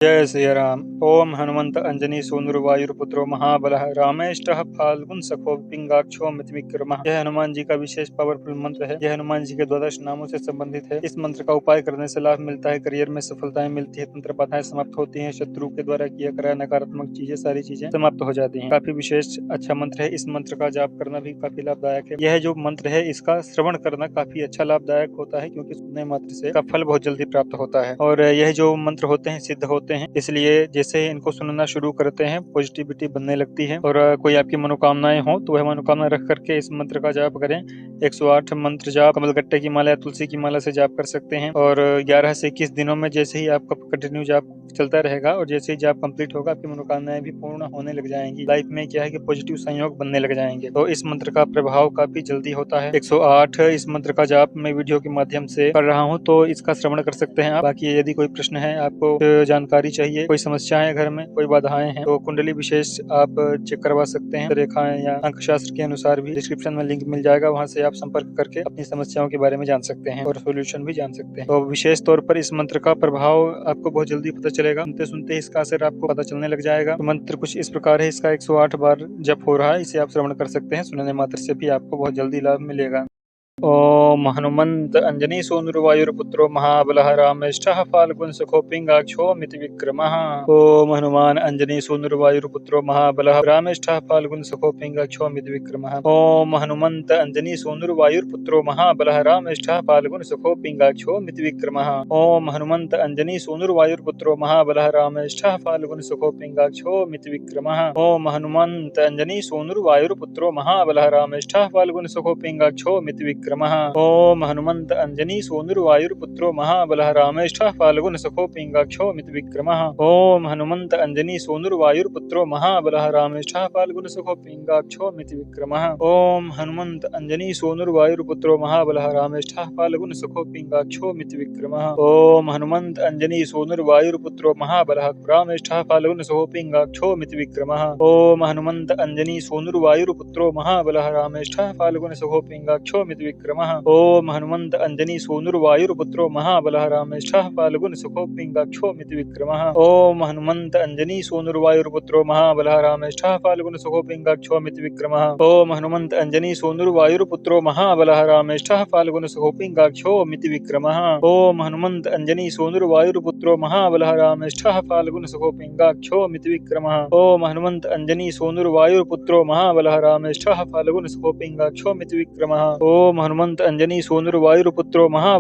जय श्री राम। ओम हनुमंत अंजनी सूनुर्वायुर्पुत्रो महाबलः रामेष्टः फाल्गुन सखो पिंगाक्षो मित विक्रमः। यह हनुमान जी का विशेष पावरफुल मंत्र है। यह हनुमान जी के द्वादश नामों से संबंधित है। इस मंत्र का उपाय करने से लाभ मिलता है, करियर में सफलताएं मिलती है, तंत्र बाधाएं समाप्त होती हैं, शत्रु के द्वारा किया करा नकारात्मक चीजें सारी चीजें समाप्त हो जाती हैं। काफी विशेष अच्छा मंत्र है। इस मंत्र का जाप करना भी काफी लाभदायक है। यह जो मंत्र है इसका श्रवण करना काफी अच्छा लाभदायक होता है, क्योंकि सुनने मात्र से का फल बहुत जल्दी प्राप्त होता है। और यह जो मंत्र होते हैं सिद्ध होते हैं, इसलिए जैसे इनको सुनना शुरू करते हैं पॉजिटिविटी बनने लगती है। और कोई आपकी मनोकामनाएं हो तो वह मनोकामना रख करके इस मंत्र का जाप करें। 108 मंत्र जाप कमलगट्टे की माला या तुलसी की माला से जाप कर सकते हैं। और 11 से 21 दिनों में जैसे ही आपका कंटिन्यू जाप चलता रहेगा और जैसे ही जाप कंप्लीट होगा आपकी मनोकामनाएं भी पूर्ण होने लग जाएंगी। लाइफ में क्या है कि पॉजिटिव संयोग बनने लग जाएंगे। तो इस मंत्र का प्रभाव काफी जल्दी होता है। 108 इस मंत्र का जाप मैं वीडियो के माध्यम से कर रहा हूँ, तो इसका श्रवण कर सकते हैं आप। बाकी यदि कोई प्रश्न है, आपको जानकारी चाहिए, कोई समस्या है घर में, कोई बाधाएं हैं, तो कुंडली विशेष आप चेक करवा सकते हैं। रेखाएं या अंक शास्त्र के अनुसार भी डिस्क्रिप्शन में लिंक मिल जाएगा, वहां से आप संपर्क करके अपनी समस्याओं के बारे में जान सकते हैं और सोल्यूशन भी जान सकते हैं। तो विशेष तौर पर इस मंत्र का प्रभाव आपको बहुत जल्दी पता चलेगा। सुनते सुनते इसका असर आपको पता चलने लग जाएगा। तो मंत्र कुछ इस प्रकार है। इसका 108 बार जप हो रहा है, इसे आप श्रवण कर सकते हैं। सुनने मात्र से भी आपको बहुत जल्दी लाभ मिलेगा। ओम हनुमंत अंजनी सूनुर्वायुर्पुत्रो महाबलः रामेष्ठः फाल्गुन सखो पिंगाक्षो मित विक्रमः। ओम हनुमान अंजनी सूनुर्वायुर्पुत्रो महाबलः रामेष्ठः फाल्गुन सखो पिंगाक्षो मित विक्रमः। ओम हनुमंत अंजनी सूनुर्वायुर्पुत्रो महाबलः रामेष्ठः फाल्गुन सखो पिंगाक्षो मित विक्रमः। ओम हनुमंत अंजनी सूनुर्वायुर्पुत्रो महाबलः रामेष्ठः फाल्गुन सखो पिंगाक्षो मित विक्रमः। ओम हनुमंत अंजनी सूनुर्वायुर्पुत्रो महाबलः रामेष्ठः फाल्गुन सखो पिंगाक्षो मित विक्रमः। ओम हनुमंत अंजनी सूनुर्वायुर्पुत्रो महाबलः रामेष्ठः फाल्गुन सखो पिंगाक्षो मित विक्रमः। ओम हनुमंत अंजनी सूनुर्वायुर्पुत्रो महाबलः रामेष्ठः फाल्गुन सखो पिंगाक्षो मित विक्रमः। ओम हनुमंत अंजनी सूनुर्वायुर्पुत्रो महाबलः रामेष्ठः फाल्गुन सखो पिंगाक्षो मित विक्रमः। ओम हनुमंत अंजनी सूनुर्वायुर्पुत्रो महाबलः रामेष्ठः फाल्गुन सखो पिंगाक्षो मित विक्रमः। ओम हनुमंत अंजनी सूनुर्वायुर्पुत्रो महाबलः रामेष्ठः फाल्गुन सखो पिंगाक्षो मित विक्रमः। ओम हनुमंत अंजनी सूनुर्वायुर्पुत्रो महाबलः रामेष्ठः फाल्गुन सखो पिंगाक्षो मित विक्रमः। ओम हनुमंत अंजनी सूनुर्वायुर्पुत्रो महाबलः रामेष्ठः फाल्गुन सखो पिंगाक्षो मित विक्रमः। ओम हनुमंत अंजनी सूनुर्वायुर्पुत्रो महाबलः रामेष्ठः फाल्गुन सखो पिंगाक्षो मित विक्रमः। ओम हनुमंत अंजनी सूनुर्वायुर्पुत्रो महाबलः रामेष्ठः फाल्गुन सखो पिंगाक्षो मित विक्रमः। ओम हनुमंत अंजनी सूनुर्वायुर्पुत्रो महाबलः रामेष्ठः फाल्गुन सखो पिंगाक्षो मित विक्रमः। ओम हनुमंत अंजनी सूनुर्वायुर्पुत्रो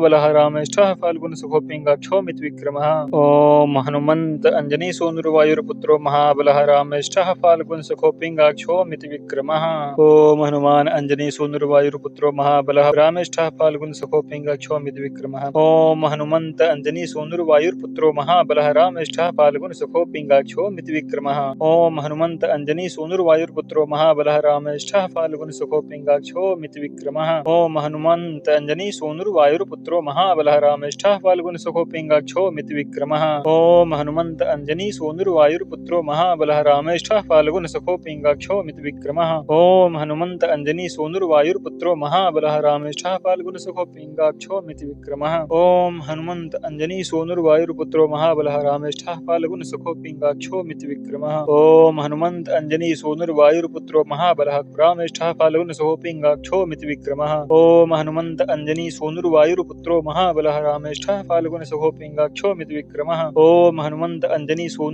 महाबलः रामेष्ठः फाल्गुन सखो पिंगाक्षो मित विक्रमः। ओम हनुमंत अंजनी सूनुर्वायुर्पुत्रो महाबलः रामेष्ठः फाल्गुन सखो पिंगाक्षो मित विक्रमः। ओम हनुमान अंजनी सूनुर्वायुर्पुत्रो महाबलः रामेष्ठः फाल्गुन सखो पिंगाक्षो मित विक्रमः। ओम हनुमंत अंजनी सूनुर्वायुर्पुत्रो महाबलः रामेष्ठः फाल्गुन सखो पिंगाक्षो मित विक्रमः। ओम हनुमंत अंजनी सूनुर्वायुर्पुत्रो महाबलः रामेष्ठः फाल्गुन सखो पिंगाक्षो मित विक्रमः। ओम हनुमंत अंजनी सूनुर्वायुर्पुत्रो महाबलः रामेष्ठः फाल्गुन सखो पिंगाक्षो मित विक्रमः। ओम हनुमंत अंजनी सूनुर्वायुर्पुत्रो महाबलः रामेष्ठः फाल्गुन सखो पिंगाक्षो मित विक्रमः। ओम हनुमंत अंजनी सूनुर्वायुर्पुत्रो महाबलः रामेष्ठः फाल्गुन सखो पिंगाक्षो मित विक्रमः। ओम हनुमंत अंजनी सूनुर्वायुर्पुत्रो महाबलः रामेष्ठः फाल्गुन सखो पिंगाक्षो मित विक्रमः। ओम हनुमंत अंजनी सूनुर्वायुर्पुत्रो महाबलः रामेष्ठः फाल्गुन सखो पिंगाक्षो मित विक्रमः। ओम हनुमंत अंजनी सूनुर्वायुर्पुत्रो महाबलः रामेष्ठः फाल्गुन सखो पिंगाक्षो मित विक्रमः। ओम हनुमंत अंजनी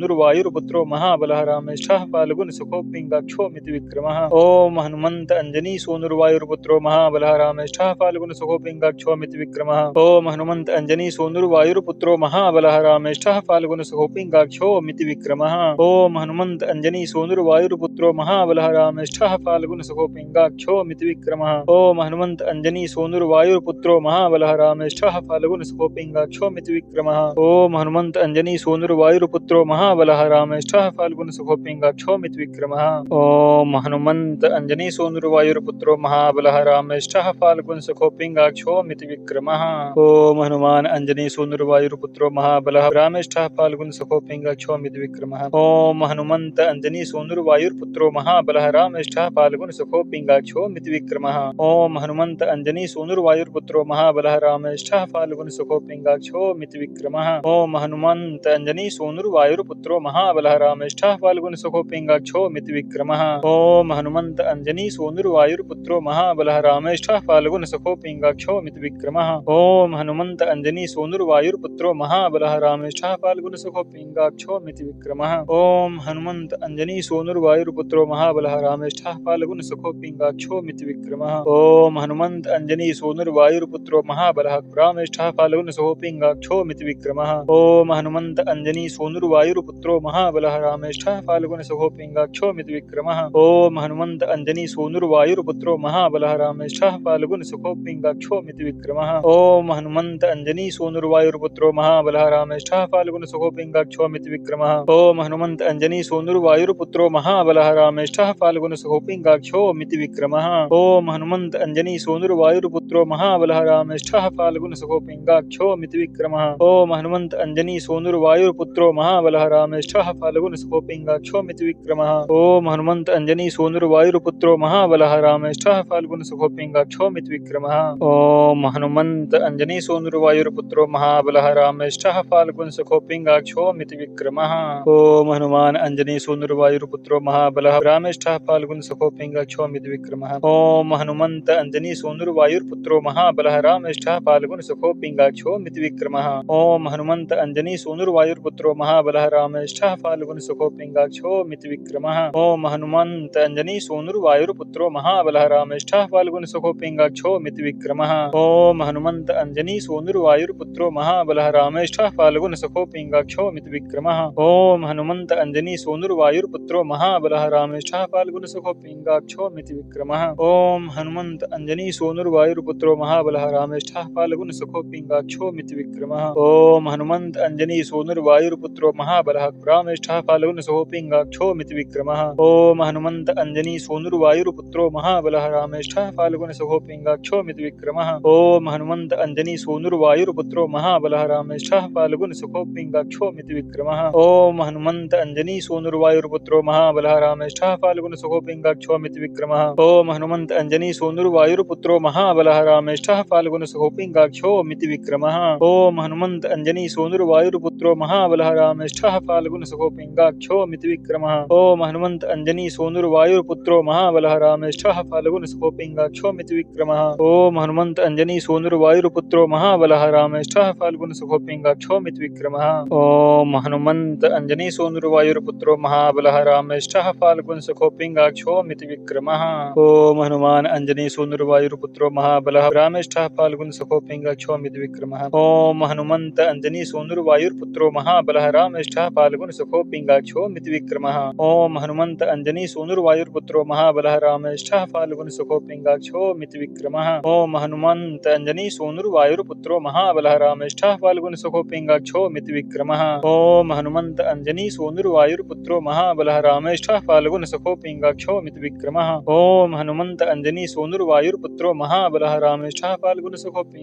सूनुर्वायुर्पुत्रो महाबलः रामेष्ठः फाल्गुन सखो पिंगाक्षो मित विक्रमः। ओम हनुमंत अंजनी सूनुर्वायुर्पुत्रो महाबलः रामेष्ठः फाल्गुन सखो पिंगाक्षो मित विक्रमः। ओम हनुमंत अंजनी सूनुर्वायुर्पुत्रो महाबलः रामेष्ठः फाल्गुन सखो पिंगाक्षो मित विक्रमः। ओम हनुमंत अंजनी सूनुर्वायुर्पुत्रो महाबलः रामेष्ठः फाल्गुन सखो पिंगाक्षो मित विक्रमः। ओम हनुमंत अंजनी सूनुर्वायुर्पुत्रो महाबलः रामेष्ठः फाल्गुन सखो पिंगाक्षो मित विक्रमः। ओम हनुमंत अंजनी सूनुर्वायुर्पुत्रो महाबलः रामेष्ठः फाल्गुन सखो पिंगाक्षो मित विक्रमः। ओम हनुमंत अंजनी सूनुर्वायुर्पुत्रो महाबलः रामेष्ठः फाल्गुन सखो पिंगाक्षो मित विक्रमः। ओम हनुमान अंजनी सूनुर्वायुर्पुत्रो महाबलः रामेष्ठः फाल्गुन सखो पिंगाक्षो मित विक्रमः। ओम हनुमंत अंजनी सूनुर्वायुर्पुत्रो महाबलः रामेष्ठः फाल्गुन सखो पिंगाक्षो मित विक्रमः। ओम हनुमंत अंजनी सूनुर्वायुर्पुत्रो महाबलः रामेष्ठः फाल्गुन सुखो पिंगाक्षो मिति विक्रमः। ओम हनुमंत अंजनी सूनुर्वायुर्पुत्रो महाबलः रामेष्ठः फाल्गुन सुखो पिंगाक्षो मिति विक्रमः। ओम हनुमंत अंजनी सूनुर्वायुर्पुत्रो महाबलः रामेष्ठः फाल्गुन सुखो पिंगाक्षो मिति विक्रमः। ओम हनुमंत अंजनी सूनुर्वायुर्पुत्रो महाबलः रामेष्ठः फाल्गुन सुखो पिंगाक्षो मिति विक्रमः। ओम हनुमंत अंजनी सूनुर्वायुर्पुत्रो महाबलः रामेष्ठः फाल्गुन सुखो पिंगाक्षो मिति विक्रमः। ओम हनुमंत अंजनी सूनुर्वायुर्पुत्रो महाबलः रामेष्ठः फाल्गुन सुखो पिंगाक्षो मिति विक्रमः। ओम हनुमंत अंजनी सूनुर्वायुर्पुत्रो महाबलः रामेष्ठः फाल्गुन सुखो पिंगाक्षो मिति विक्रमः। ओम हनुमंत अंजनी सूनुर्वायुर्पुत्रो महाबलः रामेष्ठः फाल्गुन सुखो पिंगाक्षो मिति विक्रमः। ओम हनुमंत अंजनी सूनुर्वायुर्पुत्रो महाबलः रामेष्ठः फाल्गुन सुखो पिंगाक्षो मिति विक्रमः। ओम हनुमंत अंजनी सूनुर्वायुर्पुत्रो महाबलः रामेष्ठः फाल्गुन सुखो पिंगाक्षो मिति विक्रमः। ओम हनुमंत अंजनी सूनुर्वायुर्पुत्रो महाबलः रामेष्ठः फाल्गुन सुखो पिंगाक्षो मिति विक्रमः। ओम हनुमंत अंजनी सूनुर्वायुर्पुत्रो महाबलः रामेष्ठः फाल्गुन सुखो पिंगाक्षो मिति विक्रमः। ओम हनुमंत अंजनी सूनुर्वायुर्पुत्रो महाबलः रामेष्ठः फाल्गुन सुखो पिंगाक्षो मिति विक्रमः। ओम हनुमंत अंजनी सूनुर्वायुर्पुत्रो महाबलः रामेष्ठः फाल्गुन सुखो पिंगाक्षो मिति विक्रमः। ओम हनुमान अंजनी सूनुर्वायुर्पुत्रो महाबलः रामेष्ठः फाल्गुन सुखो पिंगाक्षो मिति विक्रमः। ओम हनुमंत अंजनी सूनुर्वायुर्पुत्रो महाबलः रामेष्ठः फाल्गुन सुखो पिंगाक्षो मिति विक्रमः। ओम हनुमंत अंजनी सूनुर्वायुर्पुत्रो महाबलः रामेष्ठः फाल्गुन सुखो पिंगाक्षो मिति विक्रमः। ओम हनुमंत अंजनी सूनुर्वायुर्पुत्रो महाबलः रामेष्ठः फाल्गुन सुखो पिंगाक्षो मिति विक्रमः। ओम हनुमंत अंजनी सूनुर्वायुर्पुत्रो महाबलः रामेष्ठः फाल्गुन सुखो पिंगाक्षो मिति विक्रमः। ओम हनुमंत अंजनी सूनुर्वायुर्पुत्रो महाबलः रामेष्ठः फाल्गुन सुखो पिंगाक्षो मिति विक्रमः। ओम हनुमंत अंजनी सूनुर्वायुर्पुत्रो महाबलः रामेष्ठः फाल्गुन सुखो पिंगाक्षो मिति विक्रमः। ओम हनुमंत अंजनी सूनुर्वायुर्पुत्रो महाबलः रामेष्ठः फाल्गुन सुखो पिंगाक्षो मिति विक्रमः। ओम हनुमंत अंजनी सूनुर्वायुर्पुत्रो महाबलः रामेष्ठः फाल्गुन सुखो पिंगाक्षो मिति विक्रमः। ओम हनुमंत अंजनी सूनुर्वायुर्पुत्रो महाबलः रामेष्ठः फाल्गुन सुखो पिंगाक्षो मिति विक्रमः। ओम हनुमंत अंजनी सूनुर्वायुर्पुत्रो महाबलः रामेष्ठः फाल्गुन सुखो पिंगाक्षो मिति विक्रमः। ओम हनुमंत अंजनी सूनुर्वायुर्पुत्रो महाबलः रामेष्ठः फाल्गुन सुखो पिंगाक्षो मिति विक्रमः। ओम हनुमंत अंजनी सूनुर्वायुर्पुत्रो महाबलः रामेष्ठः फाल्गुन सुखो पिंगाक्षो मिति विक्रमः। ओम हनुमंत अंजनी सूनुर्वायुर्पुत्रो महाबलः रामेष्ठः फाल्गुन सुखो पिंगाक्षो मिति विक्रमः। ओम हनुमंत अंजनी सूनुर्वायुर्पुत्रो महाबलः रामेष्ठः फाल्गुन सुखो पिंगाक्षो मिति विक्रमः। ओम हनुमंत अंजनी सूनुर्वायुर्पुत्रो महाबलः रामेष्ठः फाल्गुन सुखो पिंगाक्षो मिति विक्रमः। ओम हनुमान अंजनी सूनुर्वायुर्पुत्रो महाबलः रामेष्ठः फाल्गुन सुखो पिंगाक्षो मिति विक्रमः। ओम हनुमंत अंजनी सूनुर्वायुर्पुत्रो महाबलः रामेष्ठः फाल्गुन सुखो पिंगाक्षो मिति विक्रमः। ओम हनुमंत अंजनी सूनुर्वायुर्पुत्रो महाबलः रामेष्ठः फाल्गुन सुखो पिंगाक्षो मिति विक्रमः। ओम हनुमंत अंजनी सूनुर्वायुर्पुत्रो महाबलः रामेष्ठः फाल्गुन सुखो पिंगाक्षो मिति विक्रमः। ओम हनुमंत अंजनी सूनुर्वायुर्पुत्रो महाबलः रामेष्ठः फाल्गुन सुखो पिंगाक्षो मिति विक्रमः। ओम हनुमंत अंजनी सूनुर्वायुर्पुत्रो महाबलः रामेष्ठः फाल्गुन सुखो पिंगाक्षो मिति विक्रमः। ओम हनुमंत अंजनी सूनुर्वायुर्पुत्रो महाबलः रामेष्ठः फाल्गुन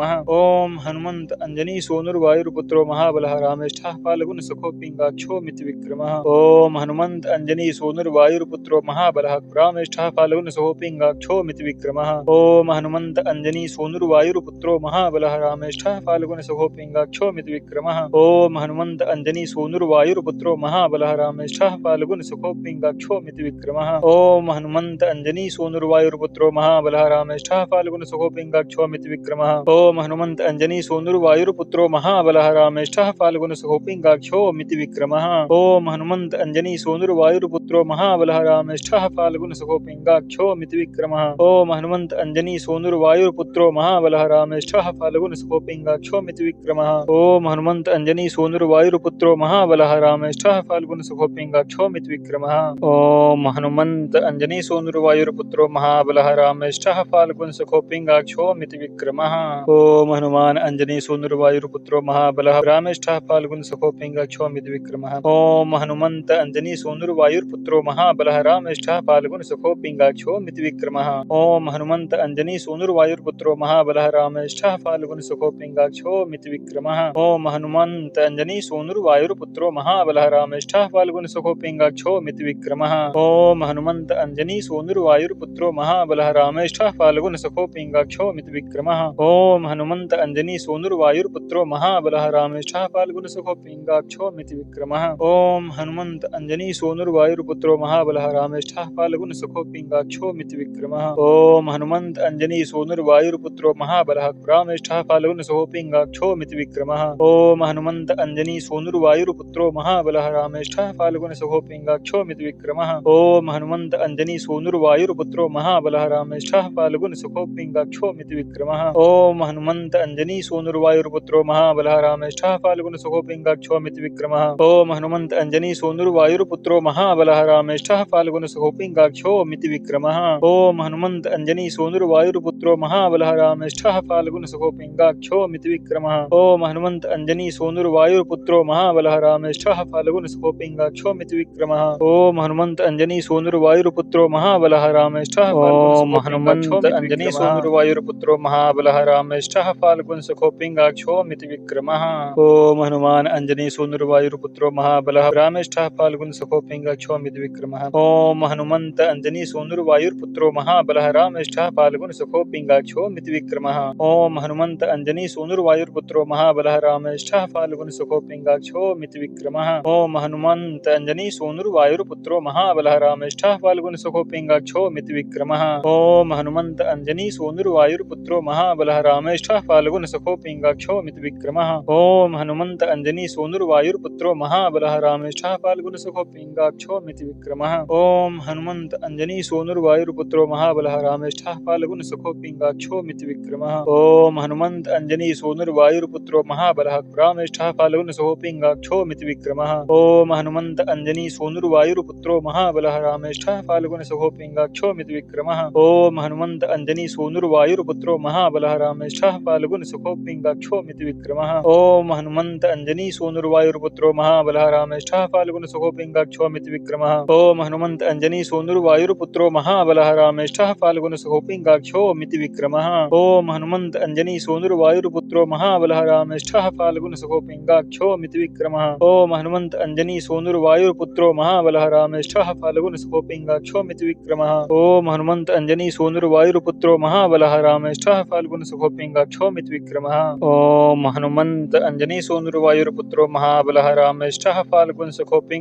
सुखो पिंगाक्षो मिति विक्रमः। ओम हनुमंत अंजनी सूनुर्वायुर्पुत्रो महाबलः रामेष्ठः फाल्गुन सुखो पिंगाक्षो मिति विक्रमः। ओम हनुमंत अंजनी सूनुर्वायुर्पुत्रो महाबलः रामेष्ठः फाल्गुन सुखो पिंगाक्षो मिति विक्रमः। ओम हनुमंत अंजनी सूनुर्वायुर्पुत्रो महाबलः रामेष्ठः फाल्गुन सुखो पिंगाक्षो मिति विक्रमः। ओम हनुमंत अंजनी सूनुर्वायुर्पुत्रो महाबलः रामेष्ठः फाल्गुन सुखो पिंगाक्षो मिति विक्रमः। ओम हनुमंत अंजनी सूनुर्वायुर्पुत्रो महाबलः रामेष्ठः फाल्गुन सुखो पिंगाक्षो मिति विक्रमः। ओम हनुमंत अंजनी सूनुर्वायुर्पुत्रो महाबलः रामेष्ठः फाल्गुन सुखो पिंगाक्षो मिति विक्रमः। ओम हनुमंत अंजनी सूनुर्वायुर्पुत्रो महाबलः रामेष्ठः फाल्गुन सुखो पिंगाक्षो मिति विक्रमः। ओम हनुमंत अंजनी सूनुर्वायुर्पुत्रो महाबलः रामेष्ठः फाल्गुन सुखो पिंगाक्षो मिति विक्रमः। ओम हनुमंत अंजनी सूनुर्वायुर्पुत्रो महाबलः रामेष्ठः फाल्गुन सुखो पिंगाक्षो मिति विक्रमः। ओम हनुमान अंजनी सूनुर्वायुर्पुत्रो महाबलः रामेष्ठः फाल्गुन सुखो पिंगाक्षो मिति विक्रमः। ओम हनुमंत अंजनी सूनुर्वायुर्पुत्रो महाबलः रामेष्ठः फाल्गुन सुखो पिंगाक्षो मिति विक्रमः। ओम हनुमंत अंजनी सूनुर्वायुर्पुत्रो महाबलः रामेष्ठः फाल्गुन सुखो पिंगाक्षो मिति विक्रमः। ओम हनुमंत अंजनी सूनुर्वायुर्पुत्रो महाबलः रामेष्ठः फाल्गुन सुखो पिंगाक्षो मिति विक्रमः। ओम हनुमंत अंजनी सूनुर्वायुर्पुत्रो महाबलः रामेष्ठः फाल्गुन सखो पिङ्गाक्षो मितविक्रमः। ओम हनुमंत अंजनी सूनुर्वायुर्पुत्रो महाबलः रामेष्ठः फाल्गुन सखो पिङ्गाक्षो मितविक्रमः। ओम हनुमंत अंजनी सूनुर्वायुर्पुत्रो महाबलः रामेष्ठः फाल्गुन सखो पिङ्गाक्षो मितविक्रमः। ओम हनुमंत अंजनी सूनुर्वायुर्पुत्रो महाबलः रामेष्ठः फाल्गुन सखो पिङ्गाक्षो मितविक्रमः। ओम हनुमंत अंजनी सूनुर्वायुर्पुत्रो महाबलः रामेष्ठः फाल्गुन सखो पिङ्गाक्षो मितविक्रमः। ओम हनुमंत अंजनी सूनुर्वायुर्पुत्रो महाबलः रामेष्ठः फाल्गुन सखो पिङ्गाक्षो मितविक्रमः। ओम हनुमंत अंजनी सूनुर्वायुर्पुत्रो महाबलः रामेष्ठः फाल्गुन सखो पिङ्गाक्षो मितविक्रमः। ओम हनुमंत अंजनी सूनुर्वायुर्पुत्रो महाबलः रामेष्ठः फाल्गुन सखो पिङ्गाक्षो मितविक्रमः। ओम हनुमंत अंजनी सूनुर्वायुर्पुत्रो महाबलः रामेष्ठः फाल्गुन सखो पिङ्गाक्षो मितविक्रमः। ओम हनुमंत अंजनी सूनुर्वायुर्पुत्रो महाबलः रामेष्ठः फाल्गुन सखो पिङ्गाक्षो मितविक्रमः। ओम हनुमंत अंजनी सूनुर्वायुर्पुत्रो महाबलः रामेष्ठः ओम हनुमंत अंजनी सूनुर्वायुर्पुत्रो महाबलः रामेष्ठः फाल्गुन सखो पिङ्गाक्षो मितविक्रमः। ओम हनुमान अंजनी सूनुर्वायुर्पुत्रो महाबलः रामेष्ठः फाल्गुन सखो पिङ्गाक्षो मितविक्रमः। ओम हनुमंत अंजनी सूनुर्वायुर्पुत्रो महाबलः रामेष्ठः फाल्गुन सखो पिङ्गाक्षो मितविक्रमः। ओम हनुमंत अंजनी सूनुर्वायुर्पुत्रो महाबलः रामेष्ठः फाल्गुन सखो पिङ्गाक्षो मितविक्रमः। ओम हनुमंत अंजनी सूनुर्वायुर्पुत्रो महाबलः रामेष्ठः फाल्गुन सखो पिङ्गाक्षो मितविक्रमः। ओम हनुमंत अंजनी सूनुर्वायुर्पुत्रो महाबलः रामेष्ठः फाल्गुन सखो पिङ्गाक्षो मितविक्रमः। ओम हनुमंत अंजनी सूनुर्वायुर्पुत्रो महाबलः रामेष्ठः फाल्गुन सखो पिङ्गाक्षो मितविक्रमः। ओम हनुमंत अंजनी सूनुर्वायुर्पुत्रो महाबलः रामेष्ठः फाल्गुन सखो पिङ्गाक्षो मितविक्रमः। ओम हनुमंत अंजनी सूनुर्वायुर्पुत्रो महाबलः रामेष्ठः फाल्गुन सखो पिङ्गाक्षो मितविक्रमः। ओम हनुमंत अंजनी सूनुर्वायुर्पुत्रो महाबलः रामेष्ठः फाल्गुन सखो पिङ्गाक्षो मितविक्रमः। ओम हनुमंत अंजनी सूनुर्वायुर्पुत्रो महाबलः रामेष्ठः फाल्गुन सखो पिङ्गाक्षो मितविक्रमः। ओम हनुमंत अंजनी सूनुर्वायुर्पुत्रो महाबलः रामेष्ठः फाल्गुन सखो पिङ्गाक्षो मितविक्रमः। ओम हनुमंत अंजनी सूनुर्वायुर्पुत्रो महाबलः रामेष्ठः फाल्गुन सखो पिङ्गाक्षो मितविक्रमः। ओम हनुमंत अंजनी सूनुर्वायुर्पुत्रो महाबलः रामेष्ठः फाल्गुन सखो पिङ्गाक्षो मितविक्रमः। ओम हनुमंत अंजनी सूनुर्वायुर्पुत्रो महाबलः रामेष्ठः फाल्गुन सखो पिङ्गाक्षो मितविक्रमः। ओम हनुमंत अंजनी सूनुर्वायुर्पुत्रो महाबलः रामेष्ठः फाल्गुन सखो पिङ्गाक्षो मितविक्रमः। ओम हनुमंत अंजनी सूनुर्वायुर्पुत्रो महाबलः रामेष्ठः फाल्गुन सखो पिङ्गाक्षो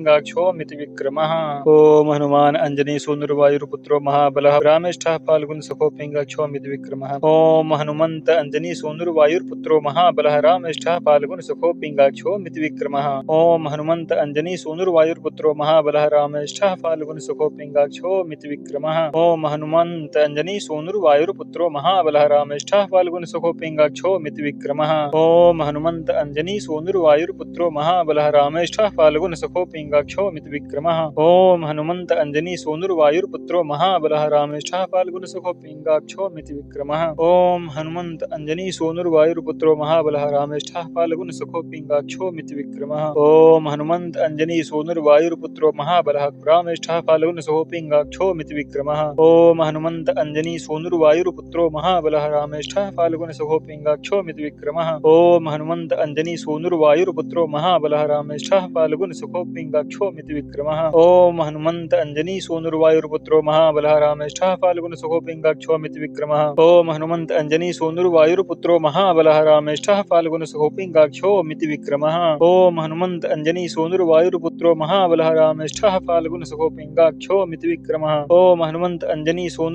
मितविक्रमः। ओम हनुमान अंजनी सूनुर्वायुर्पुत्रो महाबलः रामेष्ठः फाल्गुन सखो पिङ्गाक्षो मितविक्रमः। ओम हनुमंत अंजनी सूनुर्वायुर्पुत्रो महाबलः रामेष्ठः फाल्गुन सखो पिङ्गाक्षो मितविक्रमः। ओम हनुमंत अंजनी सूनुर्वायुर्पुत्रो महाबलः रामेष्ठः फाल्गुन सखो पिङ्गाक्षो मितविक्रमः। ओम हनुमंत अंजनी सूनुर्वायुर्पुत्रो महाबलः रामेष्ठः फाल्गुन सखो पिङ्गाक्षो मितविक्रमः। ओम हनुमंत अंजनी सूनुर्वायुर्पुत्रो महाबलः रामेष्ठः फाल्गुन सखो पिङ्गाक्षो मितविक्रमः। ओम हनुमंत अंजनी सूनुर्वायुर्पुत्रो महाबलः रामेष्ठः फाल्गुन सखो पिङ्गाक्षो मितविक्रमः। ओम हनुमंत अंजनी सूनुर्वायुर्पुत्रो महाबलः रामेष्ठः फाल्गुन सखो पिङ्गाक्षो मितविक्रमः। ओम हनुमंत अंजनी सूनुर्वायुर्पुत्रो महाबलः रामेष्ठः फाल्गुन सखो पिङ्गाक्षो मितविक्रमः। ओम हनुमंत अंजनी सूनुर्वायुर्पुत्रो महाबलः रामेष्ठः फाल्गुन सखो पिङ्गाक्षो मितविक्रमः। ओम हनुमंत अंजनी सूनुर्वायुर्पुत्रो महाबलः रामेष्ठः फाल्गुन सखो पिङ्गाक्षो मितविक्रमः। ओम हनुमंत अंजनी सूनुर्वायुर्पुत्रो महाबलः रामेष्ठः फाल्गुन सखो पिङ्गाक्षो मितविक्रमः। ओम हनुमंत अंजनी सूनुर्वायुर्पुत्रो महाबलः रामेष्ठः फाल्गुन सखो पिङ्गाक्षो मितविक्रमः। ओम हनुमंत अंजनी सूनुर्वायुर्पुत्रो महाबलः रामेष्ठः फाल्गुन सखो पिङ्गाक्षो मितविक्रमः। ओम हनुमंत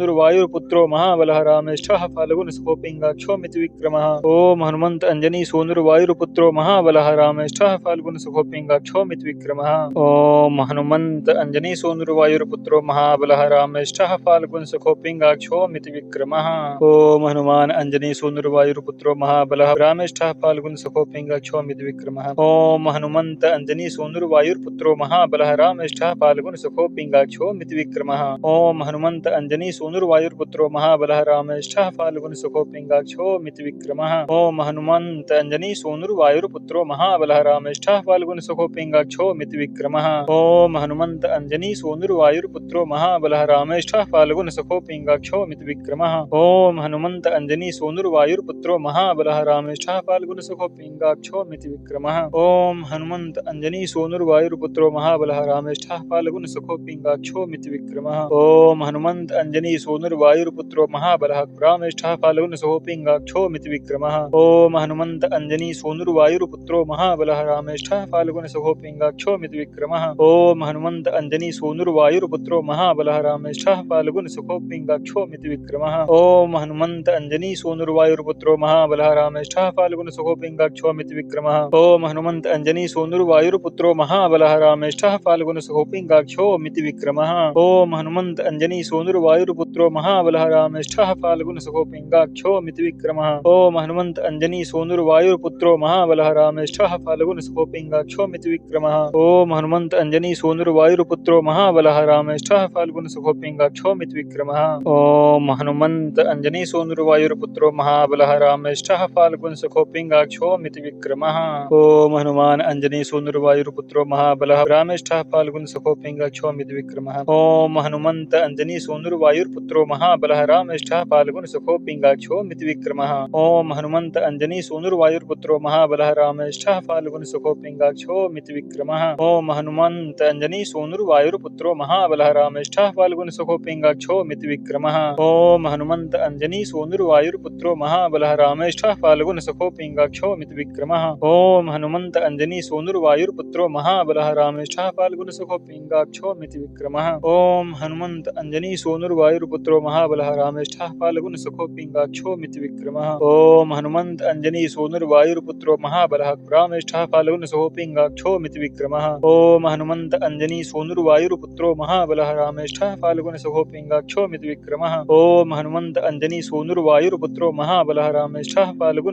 अंजनी सूनुर्वायुर्पुत्रो महाबलः रामेष्ठः फाल्गुन सखो पिङ्गाक्षो मितविक्रमः। ओम हनुमंत अंजनी सूनुर्वायुर्पुत्रो महाबलः रामेष्ठः फाल्गुन सखो पिङ्गाक्षो मितविक्रमः। ओम हनुमंत अंजनी सूनुर्वायुर्पुत्रो महाबलः रामेष्ठः फाल्गुन सखो पिङ्गाक्षो मितविक्रमः। ओम हनुमान अंजनी सूनुर्वायुर्पुत्रो महाबलः रामेष्ठः फाल्गुन सखो पिङ्गाक्षो मितविक्रमः। ओम हनुमंत अंजनी सूनुर्वायुर्पुत्रो महाबलः रामेष्ठः फाल्गुन सखो पिङ्गाक्षो मितविक्रमः। ओम हनुमंत अंजनी सूनुर्वायुर्पुत्रो महाबलः रामेष्ठः फाल्गुन सखो पिङ्गाक्षो मितविक्रमः। ओम हनुमंत अंजनी सूनुर्वायुर्पुत्रो महाबलः रामेष्ठः फाल्गुन सखो पिङ्गाक्षो मितविक्रमः। ओम हनुमंत अंजनी सूनुर्वायुर्पुत्रो महाबलः रामेष्ठः फाल्गुन सखो पिङ्गाक्षो मितविक्रमः। ओम हनुमंत अंजनी सूनुर्वायुर्पुत्रो महाबलः रामेष्ठः फाल्गुन सखो पिङ्गाक्षो मितविक्रमः। ओम हनुमंत अंजनी सूनुर्वायुर्पुत्रो महाबलः रामेष्ठः फाल्गुन सखो पिङ्गाक्षो मितविक्रमः। ओम हनुमंत अंजनी सोनुर्वायुर्पुत्रो महाबलः रामेष्ठः फाल्गुनसखो पिङ्गाक्षोऽमिति विक्रमः। ओम हनुमन्त अंजनी सोनुर्वायुर्पुत्रो महाबलः रामेष्ठः फाल्गुनसखो पिङ्गाक्षोऽमिति विक्रमः। ओम हनुमन्त अंजनी सोनुर्वायुर्पुत्रो महाबलः रामेष्ठः फाल्गुनसखो पिङ्गाक्षोऽमिति विक्रमः। ओम हनुमन्त अंजनी सोनुर्वायुर्पुत्रो महाबलः रामेष्ठः फाल्गुनसखो पिङ्गाक्षोऽमिति विक्रमः। ओम हनुमन्त अंजनी सोनुर्वायुर्पुत्रो महाबलः रामेष्ठः फाल्गुनसखो पिङ्गाक्षोऽमिति विक्रमः। ओम हनुमन्त अंजनी सोनुर्वायुर्पुत्रो महाबलः रामेष्ठः फाल्गुनसखो पिङ्गाक्षोऽमिति विक्रमः। ओम हनुमन्त अंजनी सोनुर्वायुर्पुत्रो महाबलः रामेष्ठः फाल्गुनसखो पिङ्गाक्षोऽमिति विक्रमः। ओम हनुमन्त अंजनी सोनुर्वायुर्पुत्रो महाबलः रामेष्ठः फाल्गुनसखो पिङ्गाक्षोऽमिति विक्रमः। ओम हनुमन्त अंजनी सोनुर्वायुर्पुत्रो महाबलः रामेष्ठः फाल्गुनसखो पिङ्गाक्षोऽमिति विक्रमः। ओम हनुमान अंजनी सोनुर्वायुर्पुत्रो महाबलः रामेष्ठः फाल्गुनसखो पिङ्गाक्षोऽमिति विक्रमः। ओम हनुमन्त अंजनी सोनुर्वायुर्पुत्रो महाबलः रामेष्ठः फाल्गुनसखो पिङ्गाक्षोऽमिति विक्रमः। ओम हनुमन्त अंजनी सोनुर्वायुर्पुत्रो महाबलः रामेष्ठः फाल्गुनसखो पिङ्गाक्षोऽमिति विक्रमः। ओम हनुमन्त अंजनी सोनुर्वायुर्पुत्रो महाबलः रामेष्ठः फाल्गुनसखो पिङ्गाक्षोऽमिति विक्रमः। ओम हनुमन्त अंजनी सोनुर्वायुर्पुत्रो महाबलः रामेष्ठः फाल्गुनसखो पिङ्गाक्षोऽमिति विक्रमः। ओम हनुमन्त अंजनी सोनुर्वायुर्पुत्रो महाबलः रामेष्ठः फाल्गुनसखो पिङ्गाक्षोऽमिति विक्रमः। ओम हनुमन्त अंजनी सोनुर्वायुर्पुत्रो महाबलः रामेष्ठः फाल्गुनसखो पिङ्गाक्षोऽमिति विक्रमः। ओम हनुमन्त अंजनी सोनुर्वायुर्पुत्रो महाबलः रामेष्ठः फाल्गुनसखो पिङ्गाक्षोऽमिति विक्रमः। ओम हनुमन्त अंजनी सोनुर्वायुर्पुत्रो महाबलः रामेष्ठः फाल्गुनसखो पिङ्गाक्षोऽमिति विक्रमः। ओम हनुमन्त अंजनी सोनुर्वायुर्पुत्रो महाबलः रामेष्ठः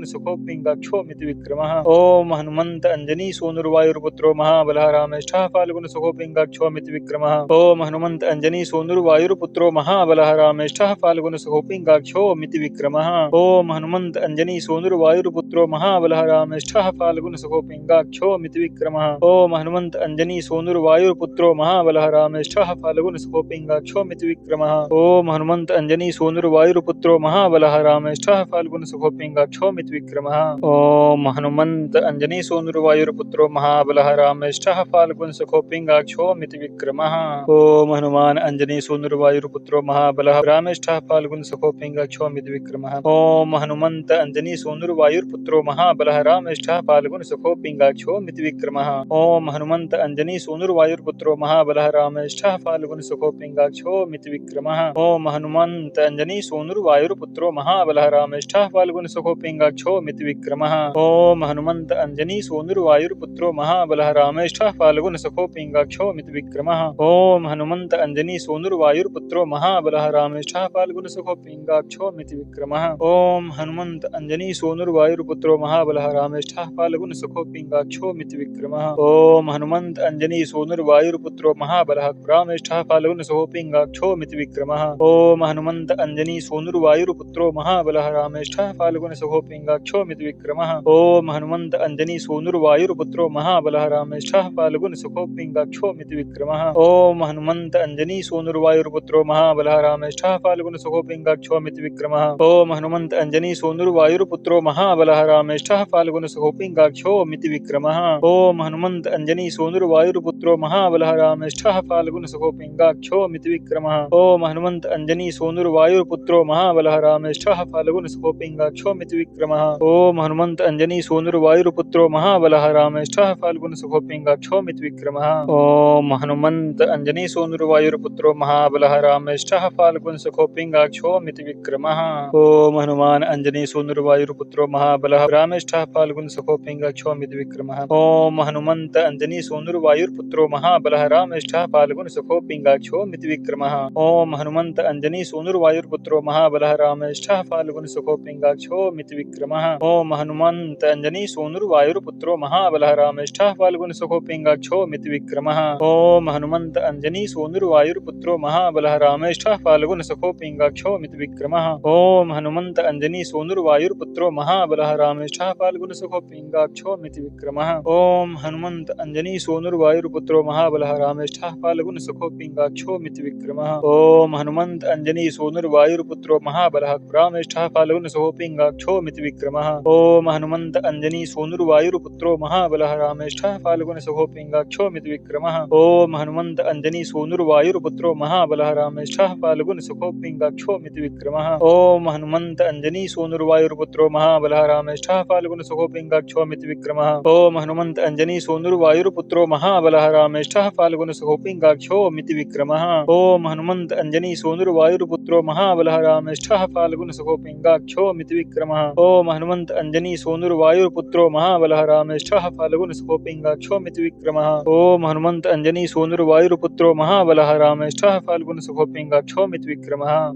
फाल्गुनसखो पिङ्गाक्षोऽमिति विक्रमः। ओम हनुमन्त अंजनी सोनुर्वायुर्पुत्रो महाबलः रामेष्ठः फाल्गुनसखो पिङ्गाक्षोऽमिति विक्रमः। ओम हनुमन्त अंजनी सोनुर्वायुर्पुत्रो महाबलः रामेष्ठः फाल्गुनसखो पिङ्गाक्षोऽमिति विक्रमः। ओम हनुमन्त अंजनी सोनुर्वायुर्पुत्रो महाबलः रामेष्ठः फाल्गुनसखो पिङ्गाक्षोऽमिति विक्रमः। ओम हनुमन्त अंजनी सोनुर्वायुर्पुत्रो महाबलः रामेष्ठः फाल्गुनसखो पिङ्गाक्षोऽमिति विक्रमः। ओम हनुमन्त अंजनी सोनुर्वायुर्पुत्रो महाबलः रामेष्ठः फाल्गुनसखो पिङ्गाक्षोऽमिति विक्रमः। ओम हनुमन्त अंजनी सोनुर्वायुर्पुत्रो महाबलः रामेष्ठः फाल्गुनसखो पिङ्गाक्षोऽमिति विक्रमः। ओम हनुमान अंजनी सोनुर्वायुर्पुत्रो महाबलः रामेष्ठः फाल्गुनसखो पिङ्गाक्षोऽमिति विक्रमः। ओम हनुमन्त अंजनी सोनुर्वायुर्पुत्रो महाबलः रामेष्ठः फाल्गुनसखो पिङ्गाक्षोऽमिति विक्रमः। ओम हनुमन्त अंजनी सोनुर्वायुर्पुत्रो महाबलः रामेष्ठः फाल्गुनसखो पिङ्गाक्षोऽमिति विक्रमः। ओम हनुमन्त अंजनी सोनुर्वायुर्पुत्रो महाबलः रामेष्ठः फाल्गुनसखो पिङ्गाक्षोऽमिति विक्रमः। ओम हनुमन्त अंजनी सोनुर्वायुर्पुत्रो महाबलः रामेष्ठः फाल्गुनसखो पिङ्गाक्षोऽमिति विक्रमः। ओम हनुमन्त अंजनी सोनुर्वायुर्पुत्रो महाबलः रामेष्ठः फाल्गुनसखो पिङ्गाक्षोऽमिति विक्रमः। ओम हनुमन्त अंजनी सोनुर्वायुर्पुत्रो महाबलः रामेष्ठः फाल्गुनसखो पिङ्गाक्षोऽमिति विक्रमः। ओम हनुमन्त अंजनी सोनुर्वायुर्पुत्रो महाबलः रामेष्ठः फाल्गुनसखो पिङ्गाक्षोऽमिति विक्रमः। ओम हनुमन्त अंजनी सोनुर्वायुर्पुत्रो महाबलः रामेष्ठः फाल्गुनसखो पिङ्गाक्षोऽमिति विक्रमः। ओम हनुमन्त अंजनी सोनुर्वायुर्पुत्रो महाबलः रामेष्ठः फाल्गुनसखो पिङ्गाक्षोऽमिति विक्रमः। ओम हनुमन्त अंजनी सोनुर्वायुर्पुत्रो महाबलः रामेष्ठः फाल्गुनसखो पिङ्गाक्षोऽमिति विक्रमः। ओम हनुमन्त अंजनी सोनुर्वायुर्पुत्रो महाबलः रामेष्ठः फाल्गुनसखो पिङ्गाक्षोऽमिति विक्रमः। ओम हनुमन्त अंजनी सोनुर्वायुर्पुत्रो महाबलः रामेष्ठः फाल्गुनसखो पिङ्गाक्षोऽमिति विक्रमः। ओम हनुमन्त अंजनी सोनुर्वायुर्पुत्रो महाबलः रामेष्ठः फाल्गुनसखो पिङ्गाक्षोऽमिति विक्रमः। ओम हनुमन्त अंजनी सोनुर्वायुर्पुत्रो महाबलः रामेष्ठः फाल्गुनसखो पिङ्गाक्षोऽमिति विक्रमः। ओम हनुमन्त अंजनी सोनुर्वायुर्पुत्रो महाबलः रामेष्ठः फाल्गुनसखो पिङ्गाक्षोऽमिति विक्रमः। ओम हनुमान अंजनी सोनुर्वायुर्पुत्रो महाबलः रामेष्ठः फाल्गुनसखो पिङ्गाक्षोऽमिति विक्रमः। ओम हनुमन्त अंजनी सोनुर्वायुर्पुत्रो महाबलः रामेष्ठः फाल्गुनसखो पिङ्गाक्षोऽमिति विक्रमः। ओम हनुमन्त अंजनी सोनुर्वायुर्पुत्रो महाबलः रामेष्ठः फाल्गुनसखो पिङ्गाक्षोऽमिति विक्रमः। ओम हनुमन्त अंजनी सोनुर्वायुर्पुत्रो महाबलः रामेष्ठः फाल्गुनसखो पिङ्गाक्षोऽमिति विक्रमः। ओम हनुमन्त अंजनी सोनुर्वायुर्पुत्रो महाबलः रामेष्ठः फाल्गुनसखो पिङ्गाक्षोऽमिति विक्रमः। ओम हनुमन्त अंजनी सोनुर्वायुर्पुत्रो महाबलः रामेष्ठः फाल्गुनसखो पिङ्गाक्षोऽमिति विक्रमः। ओम हनुमन्त अंजनी सोनुर्वायुर्पुत्रो महाबलः रामेष्ठः फाल्गुनसखो पिङ्गाक्षोऽमिति विक्रमः। ओम हनुमन्त अंजनी सोनुर्वायुर्पुत्रो महाबलः रामेष्ठः फाल्गुनसखो पिङ्गाक्षोऽमिति विक्रमः। ओम हनुमन्त अंजनी सोनुर्वायुर्पुत्रो महाबलः रामेष्ठः फाल्गुनसखो पिङ्गाक्षोऽमिति विक्रमः। ओम हनुमन्त अंजनी सोनुर्वायुर्पुत्रो महाबलः रामेष्ठः फाल्गुन सुखो पिंगाक्षो मिति विक्रमः। ओम हनुमंत अंजनी सूनुर्वायुर्पुत्रो महाबलः रामेष्ठः फाल्गुन सुखो पिंगाक्षो मिति विक्रमः। ओम हनुमंत अंजनी सूनुर्वायुर्पुत्रो महाबलः रामेष्ठः फाल्गुन सुखो पिंगाक्षो मिति विक्रमः। ओम हनुमंत अंजनी सूनुर्वायुर्पुत्रो महाबलः रामेष्ठः फाल्गुन सुखो पिंगाक्षो मिति विक्रमः। ओम हनुमंत अंजनी सूनुर्वायुर्पुत्रो महाबलः रामेष्ठः फाल्गुन सुखो पिंगाक्षो मिति विक्रमः। ओम हनुमंत अंजनी सूनुर्वायुर्पुत्रो महाबलः रामेष्ठः फाल्गुन सुखो पिंगाक्षो मिति विक्रमः।